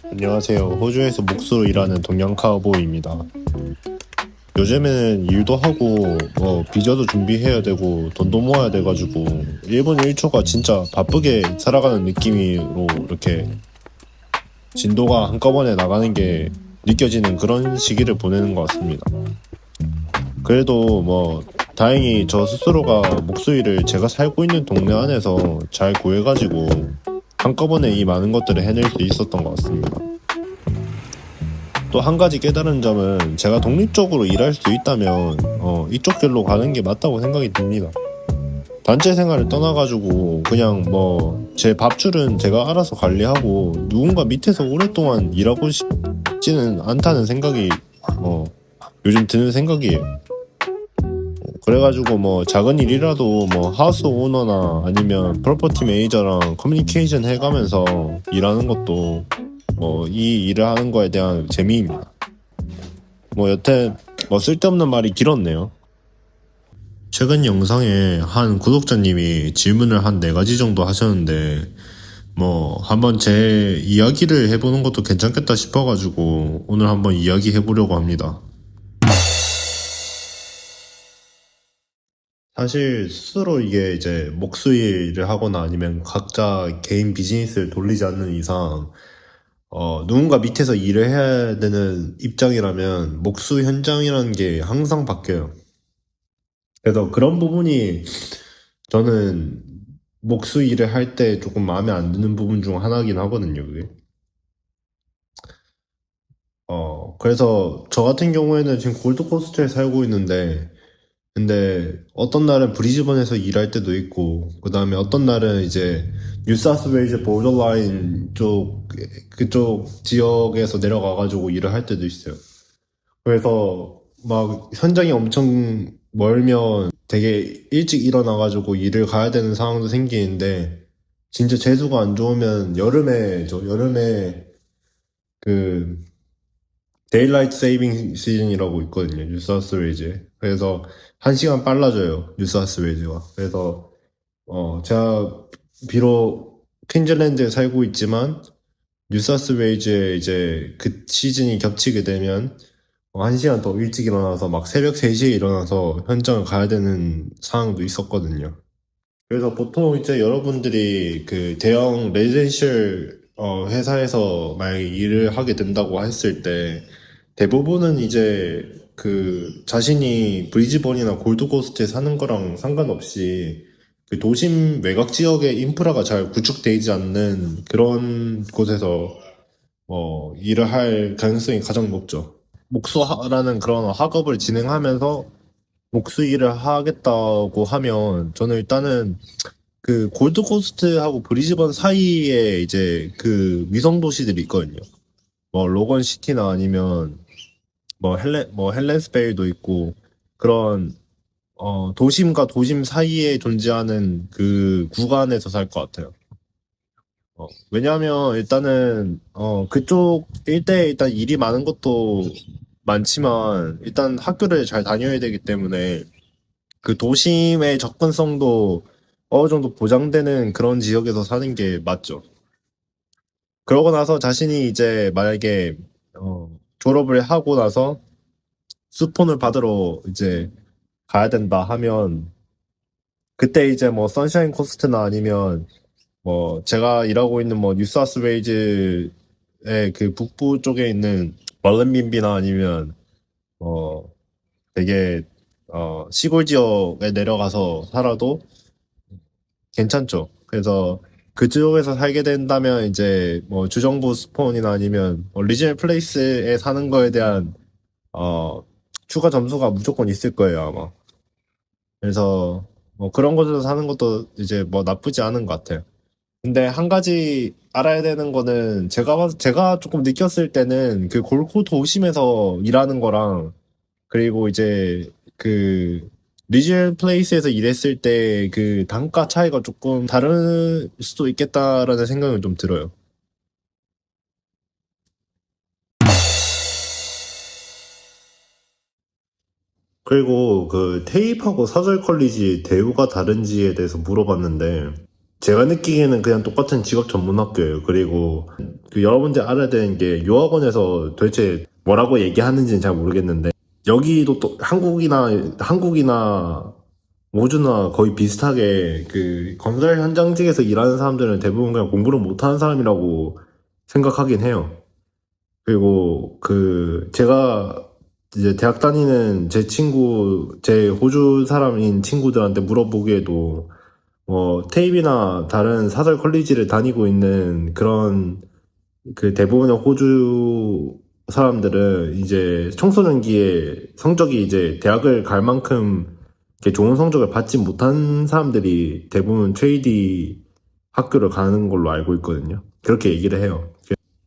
안녕하세요. 호주에서 목수로 일하는 동양 카우보이입니다. 요즘에는 일도 하고 비자도 준비해야 되고 돈도 모아야 돼가지고 1분 1초가 진짜 바쁘게 살아가는 느낌으로 이렇게 진도가 한꺼번에 나가는 게 느껴지는 그런 시기를 보내는 것 같습니다. 그래도 다행히 저 스스로가 목수 일을 제가 살고 있는 동네 안에서 잘 구해가지고 한꺼번에 이 많은 것들을 해낼 수 있었던 것 같습니다. 또 한 가지 깨달은 점은 제가 독립적으로 일할 수 있다면 이쪽 길로 가는 게 맞다고 생각이 듭니다. 단체 생활을 떠나가지고 그냥 제 밥줄은 제가 알아서 관리하고 누군가 밑에서 오랫동안 일하고 싶지는 않다는 생각이 요즘 드는 생각이에요. 그래가지고 작은 일이라도 하우스 오너나 아니면 프로퍼티 매니저랑 커뮤니케이션 해가면서 일하는 것도 이 일을 하는 거에 대한 재미입니다. 여튼 쓸데없는 말이 길었네요. 최근 영상에 한 구독자님이 질문을 한 4가지 정도 하셨는데 한번 제 이야기를 해보는 것도 괜찮겠다 싶어가지고 오늘 한번 이야기 해보려고 합니다. 사실 스스로 이게 이제 목수일을 하거나 아니면 각자 개인 비즈니스를 돌리지 않는 이상 누군가 밑에서 일을 해야 되는 입장이라면 목수 현장이라는 게 항상 바뀌어요. 그래서 그런 부분이 저는 목수 일을 할 때 조금 마음에 안 드는 부분 중 하나긴 하거든요, 그게. 그래서 저 같은 경우에는 지금 골드코스트에 살고 있는데, 근데 어떤 날은 브리즈번에서 일할 때도 있고, 그 다음에 어떤 날은 이제 뉴사우스웨일즈 보더라인 그쪽 지역에서 내려가가지고 일을 할 때도 있어요. 그래서 막 현장이 엄청 멀면 되게 일찍 일어나가지고 일을 가야 되는 상황도 생기는데 진짜 재수가 안 좋으면 여름에 그 데일라이트 세이빙 시즌이라고 있거든요. 뉴사우스웨일즈에. 그래서 1시간 빨라져요. 뉴사우스웨일즈가. 그래서 제가 비록 퀸즐랜드에 살고 있지만 뉴사우스웨일즈에 이제 그 시즌이 겹치게 되면 1시간 더 일찍 일어나서 막 새벽 3시에 일어나서 현장을 가야 되는 상황도 있었거든요. 그래서 보통 이제 여러분들이 그 대형 레지던셜 회사에서 만약에 일을 하게 된다고 했을 때 대부분은 이제 그 자신이 브리즈번이나 골드코스트에 사는 거랑 상관없이 그 도심 외곽 지역의 인프라가 잘 구축되지 않는 그런 곳에서 일을 할 가능성이 가장 높죠. 목수라는 그런 학업을 진행하면서 목수 일을 하겠다고 하면 저는 일단은 그 골드코스트하고 브리즈번 사이에 이제 그 위성 도시들이 있거든요. 로건 시티나 아니면 헬렌스베이도 있고 그런 도심과 도심 사이에 존재하는 그 구간에서 살 것 같아요. 왜냐하면 일단은 그쪽 일대에 일단 일이 많은 것도 많지만 일단 학교를 잘 다녀야 되기 때문에 그 도심의 접근성도 어느 정도 보장되는 그런 지역에서 사는 게 맞죠. 그러고 나서 자신이 이제 만약에 졸업을 하고 나서 수폰을 받으러 이제 가야 된다 하면 그때 이제 선샤인 코스트나 아니면 제가 일하고 있는 뉴사우스웨일즈의 그 북부 쪽에 있는 말른빈비나 아니면 어 되게 시골 지역에 내려가서 살아도 괜찮죠. 그래서 그쪽에서 살게 된다면 이제 주정부 스폰이나 아니면 리지널 플레이스에 사는 거에 대한 어 추가 점수가 무조건 있을 거예요, 아마. 그래서 그런 곳에서 사는 것도 이제 나쁘지 않은 것 같아요. 근데 한 가지 알아야 되는 거는 제가 조금 느꼈을 때는 그 골고 도심에서 일하는 거랑 그리고 이제 그 리지얼 플레이스에서 일했을 때 그 단가 차이가 조금 다를 수도 있겠다라는 생각은 좀 들어요. 그리고 그 테이프하고 사절 컬리지 대우가 다른지에 대해서 물어봤는데 제가 느끼기에는 그냥 똑같은 직업 전문 학교예요. 그리고 그 여러분들 알아야 되는 게 유학원에서 도대체 뭐라고 얘기하는지는 잘 모르겠는데 여기도 또 한국이나 모주나 거의 비슷하게 그 건설 현장직에서 일하는 사람들은 대부분 그냥 공부를 못하는 사람이라고 생각하긴 해요. 그리고 그 제가 이제 대학 다니는 제 호주 사람인 친구들한테 물어보기에도 테이비나 다른 사설 컬리지를 다니고 있는 그런 그 대부분의 호주 사람들은 이제 청소년기에 성적이 이제 대학을 갈 만큼 이렇게 좋은 성적을 받지 못한 사람들이 대부분 트레이디 학교를 가는 걸로 알고 있거든요. 그렇게 얘기를 해요.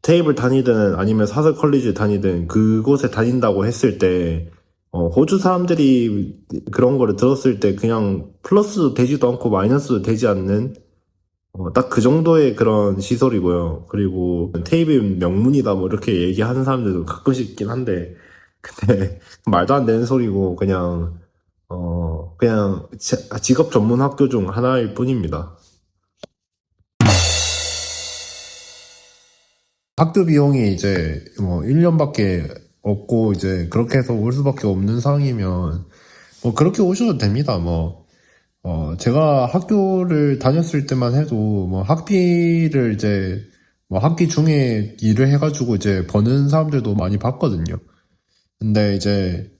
테이블 다니든 아니면 사설 컬리지 다니든 그곳에 다닌다고 했을 때 호주 사람들이 그런 거를 들었을 때 그냥 플러스도 되지도 않고 마이너스도 되지 않는 딱 그 정도의 그런 시설이고요. 그리고 테이블 명문이다 뭐 이렇게 얘기하는 사람들도 가끔씩 있긴 한데 근데 말도 안 되는 소리고 그냥 직업 전문 학교 중 하나일 뿐입니다. 학교 비용이 이제 뭐 1년밖에 없고 이제 그렇게 해서 올 수밖에 없는 상황이면 뭐 그렇게 오셔도 됩니다. 제가 학교를 다녔을 때만 해도 뭐 학비를 이제 뭐 학기 중에 일을 해가지고 이제 버는 사람들도 많이 봤거든요. 근데 이제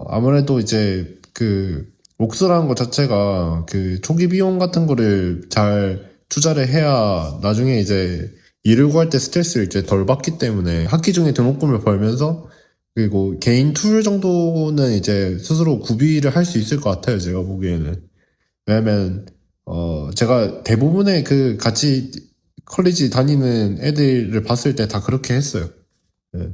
아무래도 이제 그 옥스라는 것 자체가 그 초기 비용 같은 거를 잘 투자를 해야 나중에 이제 일을 구할 때 스트레스를 이제 덜 받기 때문에 학기 중에 등록금을 벌면서 그리고 개인 툴 정도는 이제 스스로 구비를 할 수 있을 것 같아요. 제가 보기에는. 왜냐면 제가 대부분의 그 같이 컬리지 다니는 애들을 봤을 때 다 그렇게 했어요. 네.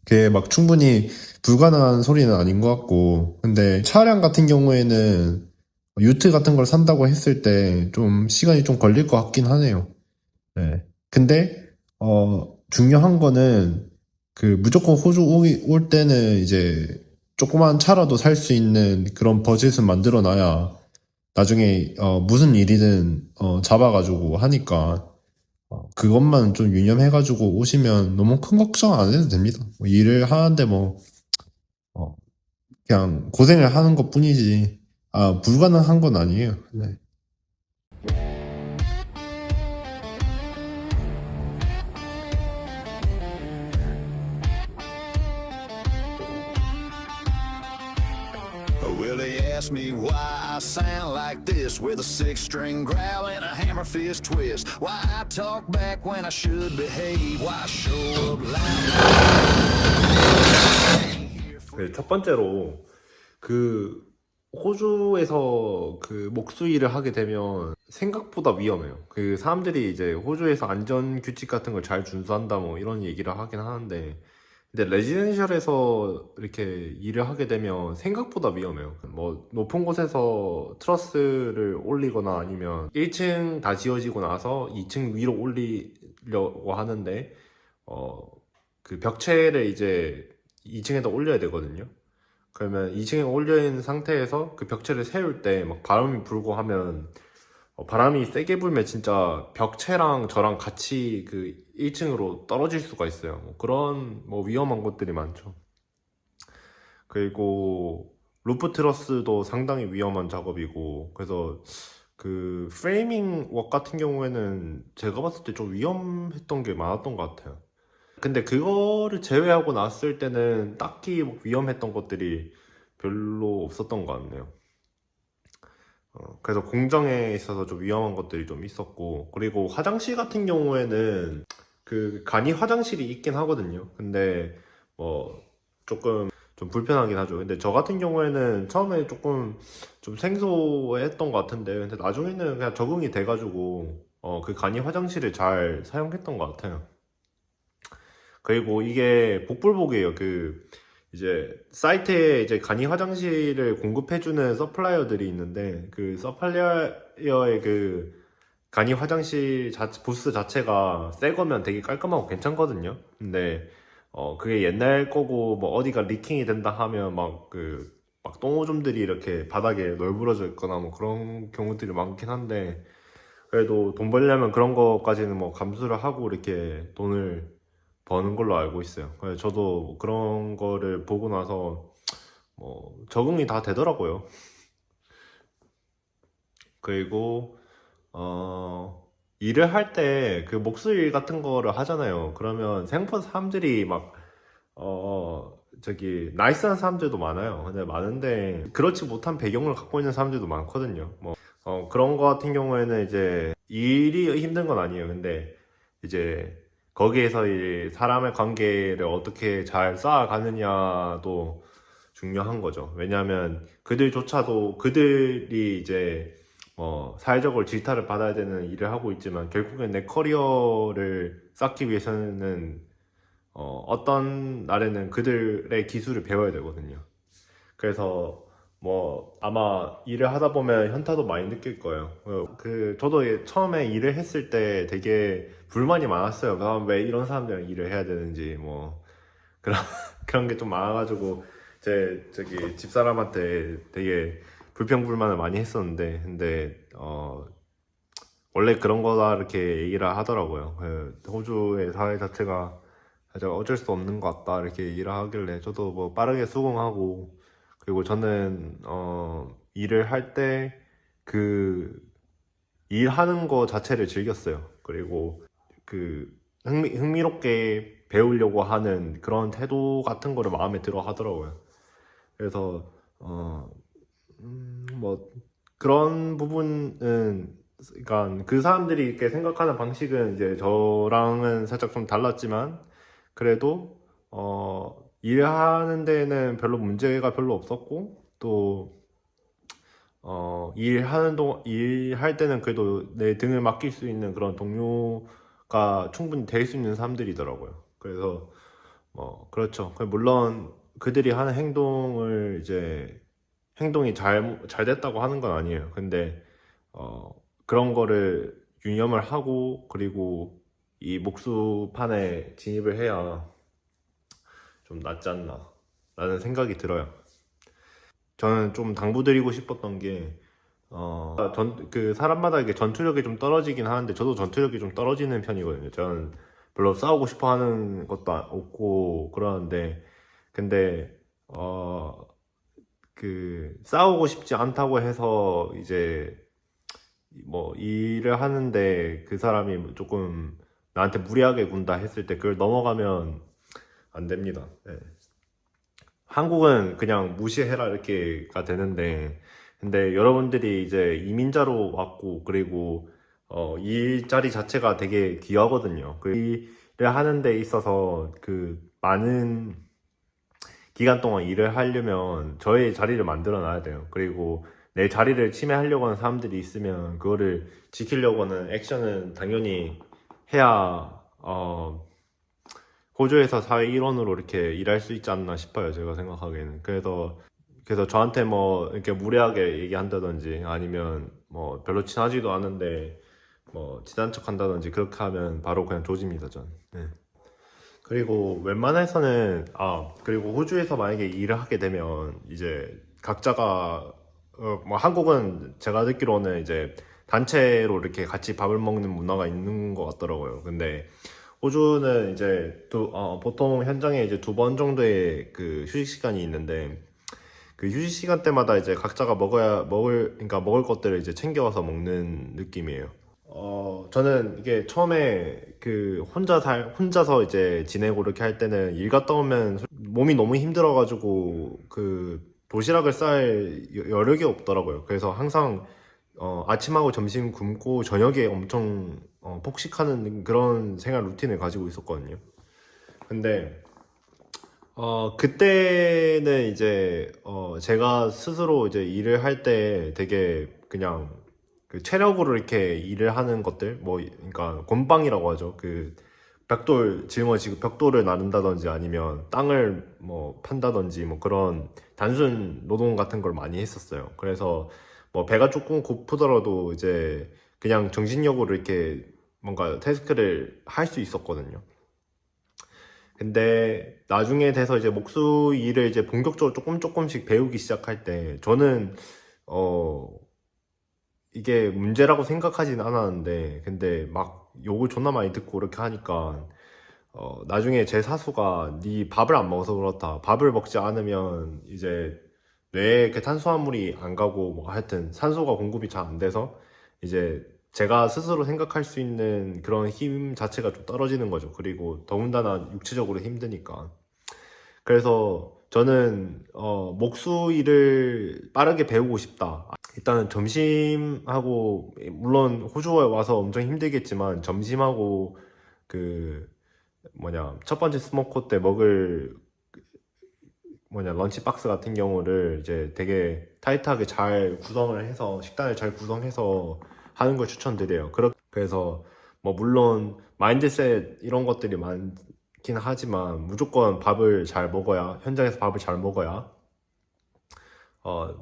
그게 막 충분히 불가능한 소리는 아닌 것 같고, 근데 차량 같은 경우에는 유트 같은 걸 산다고 했을 때 좀 시간이 좀 걸릴 것 같긴 하네요. 네. 근데, 중요한 거는 그 무조건 호주 올 때는 이제 조그만 차라도 살 수 있는 그런 버짓을 만들어 놔야 나중에 무슨 일이든 잡아가지고 하니까 그것만 좀 유념해가지고 오시면 너무 큰 걱정 안 해도 됩니다. 뭐 일을 하는데 어, 그냥 고생을 하는 것 뿐이지, 불가능한 건 아니에요. 네. Well, they ask me why I sound like this with a six string growl and a hammer fist twist. Why I talk back when I should behave. Why I show up loud. 첫 번째로 그 호주에서 그 목수일을 하게 되면 생각보다 위험해요. 그 사람들이 이제 호주에서 안전 규칙 같은 걸 잘 준수한다 뭐 이런 얘기를 하긴 하는데 근데 레지던셜에서 이렇게 일을 하게 되면 생각보다 위험해요. 뭐 높은 곳에서 트러스를 올리거나 아니면 1층 다 지어지고 나서 2층 위로 올리려고 하는데 그 벽체를 이제 2층에다 올려야 되거든요. 그러면 2층에 올려 있는 상태에서 그 벽체를 세울 때 막 바람이 불고 하면 바람이 세게 불면 진짜 벽체랑 저랑 같이 그 1층으로 떨어질 수가 있어요. 뭐 그런 뭐 위험한 것들이 많죠. 그리고 루프 트러스도 상당히 위험한 작업이고 그래서 그 프레이밍 웍 같은 경우에는 제가 봤을 때 좀 위험했던 게 많았던 것 같아요. 근데 그거를 제외하고 났을 때는 딱히 뭐 위험했던 것들이 별로 없었던 것 같네요. 그래서 공정에 있어서 좀 위험한 것들이 좀 있었고, 그리고 화장실 같은 경우에는 그 간이 화장실이 있긴 하거든요. 근데 뭐 조금 좀 불편하긴 하죠. 근데 저 같은 경우에는 처음에 조금 좀 생소했던 것 같은데, 근데 나중에는 그냥 적응이 돼가지고 그 간이 화장실을 잘 사용했던 것 같아요. 그리고 이게 복불복이에요. 그 이제 사이트에 이제 간이 화장실을 공급해주는 서플라이어들이 있는데 그 서플라이어의 그 간이 화장실 부스 자체가 새 거면 되게 깔끔하고 괜찮거든요. 근데 그게 옛날 거고 뭐 어디가 리킹이 된다 하면 막 똥오줌들이 이렇게 바닥에 널브러져 있거나 뭐 그런 경우들이 많긴 한데 그래도 돈 벌려면 그런 거까지는 뭐 감수를 하고 이렇게 돈을 버는 걸로 알고 있어요. 그래서 저도 그런 거를 보고 나서 뭐 적응이 다 되더라고요. 그리고 일을 할 때 그 목수일 같은 거를 하잖아요. 그러면 생각보다 사람들이 막 저기 나이스한 사람들도 많아요. 근데 많은데 그렇지 못한 배경을 갖고 있는 사람들도 많거든요. 뭐 그런 거 같은 경우에는 이제 일이 힘든 건 아니에요. 근데 이제 거기에서 이 사람의 관계를 어떻게 잘 쌓아가느냐도 중요한 거죠. 왜냐하면 그들조차도 그들이 이제 사회적으로 질타를 받아야 되는 일을 하고 있지만 결국엔 내 커리어를 쌓기 위해서는 어떤 날에는 그들의 기술을 배워야 되거든요. 그래서 뭐 아마 일을 하다 보면 현타도 많이 느낄 거예요. 저도 처음에 일을 했을 때 되게 불만이 많았어요. 왜 이런 사람들이랑 일을 해야 되는지 뭐 그런 그런 게 좀 많아가지고 제 저기 집사람한테 되게 불평불만을 많이 했었는데 근데 원래 그런 거다 이렇게 얘기를 하더라고요. 호주의 사회 자체가 아주 어쩔 수 없는 것 같다 이렇게 얘기를 하길래 저도 뭐 빠르게 수긍하고 그리고 저는 일을 할 때 그 일하는 거 자체를 즐겼어요. 그리고 그 흥미롭게 배우려고 하는 그런 태도 같은 거를 마음에 들어 하더라고요. 그래서 뭐 그런 부분은 그러니까 그 사람들이 이렇게 생각하는 방식은 이제 저랑은 살짝 좀 달랐지만 그래도 일하는 데는 별로 문제가 별로 없었고 또 일할 때는 그래도 내 등을 맡길 수 있는 그런 동료가 충분히 될 수 있는 사람들이더라고요. 그래서 그렇죠. 물론 그들이 하는 행동이 잘 됐다고 하는 건 아니에요. 근데 어, 그런 거를 유념을 하고 그리고 이 목수판에 진입을 해야 좀 낫지 않나 라는 생각이 들어요. 저는 좀 당부드리고 싶었던 게 그 사람마다 이게 전투력이 좀 떨어지긴 하는데 저도 전투력이 좀 떨어지는 편이거든요. 저는 별로 싸우고 싶어 하는 것도 없고 그러는데 근데 그 싸우고 싶지 않다고 해서 이제 뭐 일을 하는데 그 사람이 조금 나한테 무리하게 군다 했을 때 그걸 넘어가면 안 됩니다. 네. 한국은 그냥 무시해라 이렇게가 되는데 근데 여러분들이 이제 이민자로 왔고 그리고 일자리 자체가 되게 귀하거든요. 그 일을 하는 데 있어서 그 많은 기간 동안 일을 하려면 저의 자리를 만들어 놔야 돼요. 그리고 내 자리를 침해하려고 하는 사람들이 있으면 그거를 지키려고 하는 액션은 당연히 해야 호주에서 사회 일원으로 이렇게 일할 수 있지 않나 싶어요. 제가 생각하기에는. 그래서 저한테 뭐 이렇게 무례하게 얘기한다든지 아니면 뭐 별로 친하지도 않은데 뭐 친한 척 한다든지 그렇게 하면 바로 그냥 조집니다, 전. 네. 그리고 웬만해서는 그리고 호주에서 만약에 일을 하게 되면 이제 각자가 뭐 한국은 제가 듣기로는 이제 단체로 이렇게 같이 밥을 먹는 문화가 있는 것 같더라고요. 근데 호주는 이제 보통 현장에 이제 2번 정도의 그 휴식 시간이 있는데 그 휴식 시간 때마다 이제 각자가 그러니까 먹을 것들을 이제 챙겨와서 먹는 느낌이에요. 저는 이게 처음에 그 혼자서 이제 지내고 이렇게 할 때는 일 갔다 오면 몸이 너무 힘들어가지고 그 도시락을 쌀 여력이 없더라고요. 그래서 항상 아침하고 점심 굶고 저녁에 엄청 폭식하는 그런 생활 루틴을 가지고 있었거든요. 근데 그때는 이제 제가 스스로 이제 일을 할 때 되게 그냥 그 체력으로 이렇게 일을 하는 것들 뭐 그러니까 곤방이라고 하죠. 그 벽돌 짊어지고 벽돌을 나른다든지 아니면 땅을 뭐 판다든지 뭐 그런 단순 노동 같은 걸 많이 했었어요. 그래서 뭐 배가 조금 고프더라도 이제 그냥 정신력으로 이렇게 뭔가 태스크를 할 수 있었거든요. 근데 나중에 돼서 이제 목수 일을 이제 본격적으로 조금씩 배우기 시작할 때 저는 어 이게 문제라고 생각하진 않았는데, 근데 막 욕을 존나 많이 듣고 이렇게 하니까, 나중에 제 사수가 네 밥을 안 먹어서 그렇다. 밥을 먹지 않으면 이제 뇌에 이렇게 탄수화물이 안 가고, 뭐 하여튼 산소가 공급이 잘 안 돼서, 이제 제가 스스로 생각할 수 있는 그런 힘 자체가 좀 떨어지는 거죠. 그리고 더군다나 육체적으로 힘드니까. 그래서 저는 목수 일을 빠르게 배우고 싶다. 일단은 점심하고 물론 호주에 와서 엄청 힘들겠지만 점심하고 그 뭐냐 첫 번째 스모커 때 먹을 뭐냐 런치박스 같은 경우를 이제 되게 타이트하게 잘 구성을 해서 식단을 잘 구성해서 하는 걸 추천드려요. 그래서 뭐 물론 마인드셋 이런 것들이 많긴 하지만 무조건 밥을 잘 먹어야 현장에서 밥을 잘 먹어야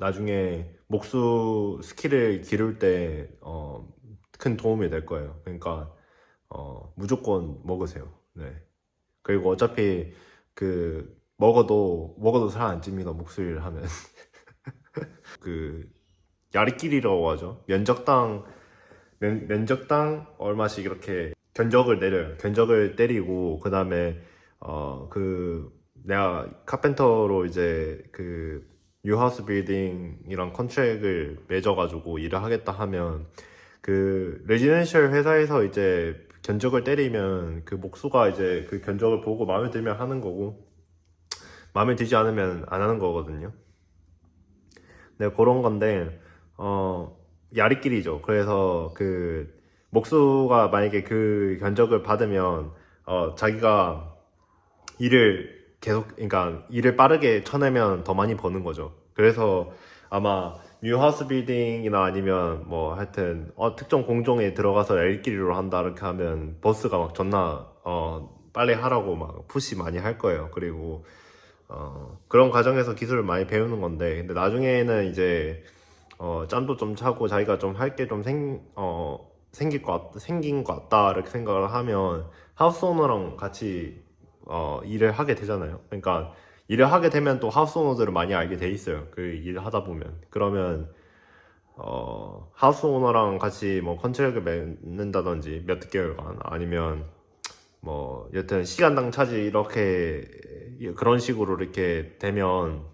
나중에 목수 스킬을 기를 때 큰 도움이 될 거예요. 그러니까 무조건 먹으세요. 네. 그리고 어차피 먹어도 살 안 찝니다. 목수일 하면 그 야리끼리라고 하죠. 면적당 얼마씩 이렇게 견적을 내려요. 견적을 때리고 그 다음에 내가 카펜터로 이제 그 뉴하우스 빌딩이랑 컨트랙을 맺어가지고 일을 하겠다 하면 그 레지던셜 회사에서 이제 견적을 때리면 그 목수가 이제 그 견적을 보고 마음에 들면 하는 거고 마음에 들지 않으면 안 하는 거거든요. 네, 그런 건데 야리끼리죠. 그래서 그 목수가 만약에 그 견적을 받으면 자기가 그러니까 일을 빠르게 쳐내면 더 많이 버는 거죠. 그래서 아마 뉴하우스 빌딩이나 아니면 뭐 하여튼 특정 공종에 들어가서 일끼리로 한다 이렇게 하면 버스가 막 존나 빨리 하라고 막 푸시 많이 할 거예요. 그리고 그런 과정에서 기술을 많이 배우는 건데 근데 나중에는 이제 짬도 좀 차고 자기가 좀 할 게 좀 생긴 것 같다 이렇게 생각을 하면 하우스 오너랑 같이 일을 하게 되잖아요. 그러니까 일을 하게 되면 또 하우스 오너들을 많이 알게 돼 있어요. 그 일을 하다 보면 그러면 하우스 오너랑 같이 뭐 컨트랙을 맺는다든지 몇 개월간 아니면 뭐 여튼 시간당 차지 이렇게 그런 식으로 이렇게 되면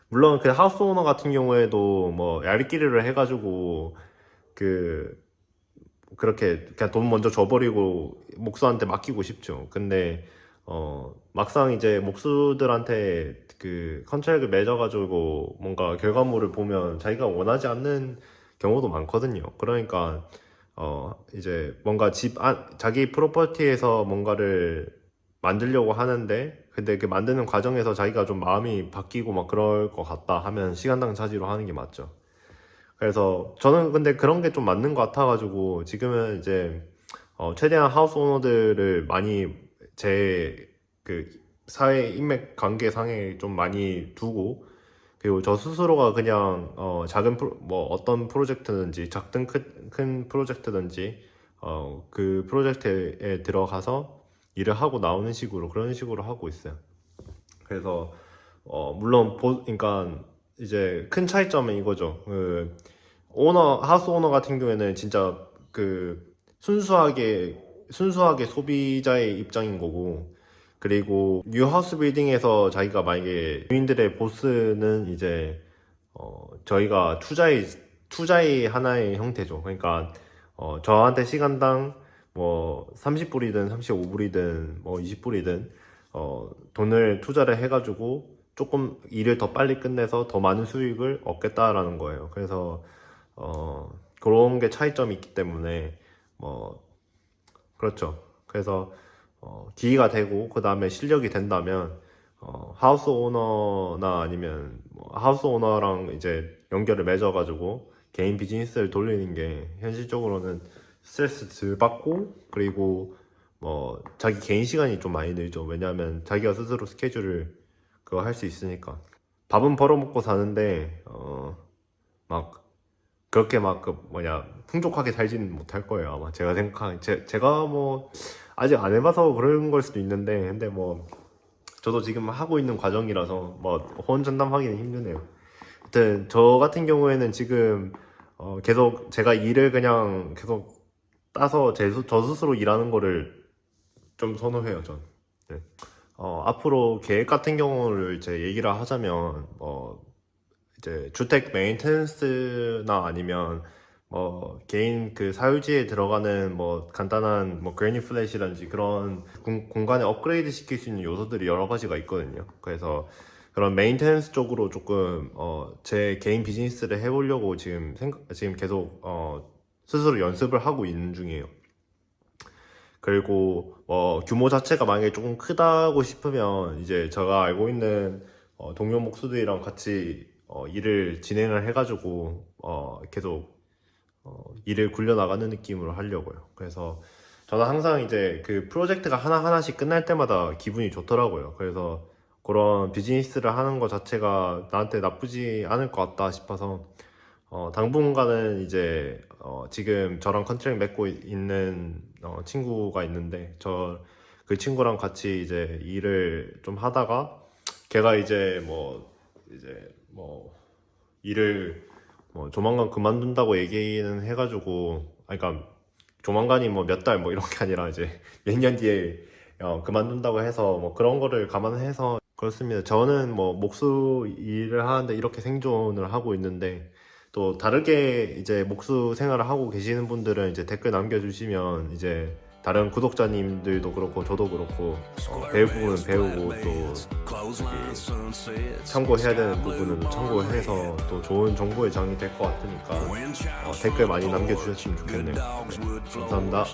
물론 그 하우스 오너 같은 경우에도 뭐 야리끼리를 해가지고 그 그렇게 그냥 돈 먼저 줘버리고 목수한테 맡기고 싶죠. 근데 막상 이제 목수들한테 그 컨트랙을 맺어가지고 뭔가 결과물을 보면 자기가 원하지 않는 경우도 많거든요. 그러니까 이제 뭔가 자기 프로퍼티에서 뭔가를 만들려고 하는데 근데 그 만드는 과정에서 자기가 좀 마음이 바뀌고 막 그럴 것 같다 하면 시간당 차지로 하는 게 맞죠. 그래서 저는 근데 그런 게 좀 맞는 것 같아가지고 지금은 이제 최대한 하우스 오너들을 많이 제 그 사회 인맥 관계 상에 좀 많이 두고 그리고 저 스스로가 그냥 뭐 어떤 프로젝트든지 작든 큰 프로젝트든지 그 프로젝트에 들어가서 일을 하고 나오는 식으로 그런 식으로 하고 있어요. 그래서 물론 그러니까 이제 큰 차이점은 이거죠. 그 하우스 오너 같은 경우에는 진짜 그 순수하게 소비자의 입장인 거고, 그리고 뉴 하우스 빌딩에서 자기가 만약에 주인들의 보스는 이제 저희가 투자의 하나의 형태죠. 그러니까 저한테 시간당 뭐 30불이든 35불이든 뭐 20불이든 돈을 투자를 해가지고 조금 일을 더 빨리 끝내서 더 많은 수익을 얻겠다라는 거예요. 그래서 그런 게 차이점이 있기 때문에 뭐 그렇죠. 그래서 기회가 되고 그 다음에 실력이 된다면 하우스 오너나 아니면 뭐 하우스 오너랑 이제 연결을 맺어가지고 개인 비즈니스를 돌리는 게 현실적으로는 스트레스 덜 받고 그리고 뭐 자기 개인 시간이 좀 많이 늘죠. 왜냐하면 자기가 스스로 스케줄을 그거 할 수 있으니까. 밥은 벌어먹고 사는데 막 그렇게 막 그 뭐냐 풍족하게 살지는 못할 거예요. 아마 제가 제가 뭐 아직 안 해봐서 그런 걸 수도 있는데 근데 뭐 저도 지금 하고 있는 과정이라서 뭐 호언전담하기는 힘드네요. 하여튼 저 같은 경우에는 지금 계속 제가 일을 그냥 계속 따서 저 스스로 일하는 거를 좀 선호해요, 전. 네. 앞으로 계획 같은 경우를 이제 얘기를 하자면, 이제 주택 메인테넌스나 아니면 개인 그 사유지에 들어가는 간단한 그래니 플랫이라든지 그런 공간에 업그레이드 시킬 수 있는 요소들이 여러 가지가 있거든요. 그래서 그런 메인테넌스 쪽으로 조금 제 개인 비즈니스를 해보려고 지금 계속 스스로 연습을 하고 있는 중이에요. 그리고 규모 자체가 만약에 조금 크다고 싶으면 이제 제가 알고 있는 동료 목수들이랑 같이 일을 진행을 해가지고 계속 일을 굴려나가는 느낌으로 하려고요. 그래서 저는 항상 이제 그 프로젝트가 하나하나씩 끝날 때마다 기분이 좋더라고요. 그래서 그런 비즈니스를 하는 것 자체가 나한테 나쁘지 않을 것 같다 싶어서 당분간은 이제 지금 저랑 컨트랙 맺고 있는 친구가 있는데 그 친구랑 같이 이제 일을 좀 하다가 걔가 이제 일을 조만간 그만둔다고 얘기는 해가지고 그러니까 조만간이 몇 달 이런 게 아니라 이제 몇 년 뒤에 그만둔다고 해서 그런 거를 감안해서 그렇습니다. 저는 목수 일을 하는데 이렇게 생존을 하고 있는데 또 다르게 이제 목수 생활을 하고 계시는 분들은 이제 댓글 남겨주시면 이제 다른 구독자님들도 그렇고 저도 그렇고 배울 부분은 배우고 또 참고해야 되는 부분은 참고해서 또 좋은 정보의 장이 될 것 같으니까 댓글 많이 남겨주셨으면 좋겠네요. 네, 감사합니다.